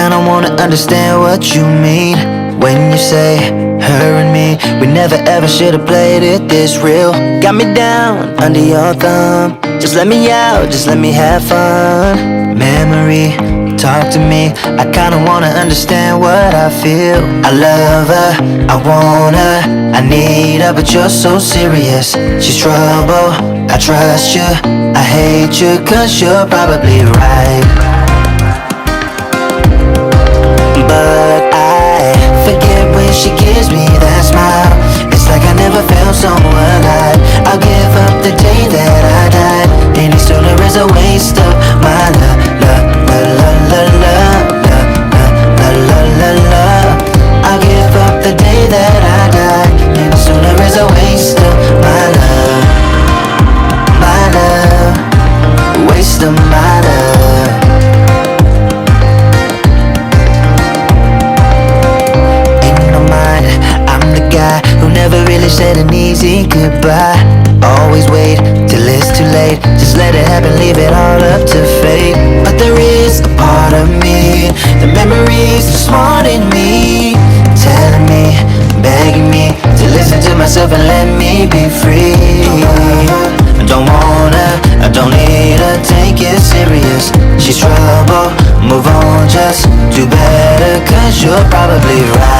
kinda wanna understand what you mean when you say her and me. We never ever should've played it this real. Got me down under your thumb. Just let me out, just let me have fun. Memory, talk to me. I kinda wanna understand what I feel. I love her, I want her, I need her, but you're so serious. She's trouble, I trust you, I hate you, cause you're probably right. But I forget when she gives me that smile. It's like I never felt so alive. I'll give up the day that I died. Any sooner is a waste of my love, love, love, love, love, love, love, love, love, love. I'll give up the day that I died. Any sooner is a waste of my love, waste of my love. Who never really said an easy goodbye. Always wait till it's too late. Just let it happen, leave it all up to fate. But there is a part of me, the memories are smart in me, telling me, begging me to listen to myself and let me be free. I don't want her, I don't need her, take it serious. She's trouble, move on, just do better, cause you're probably right.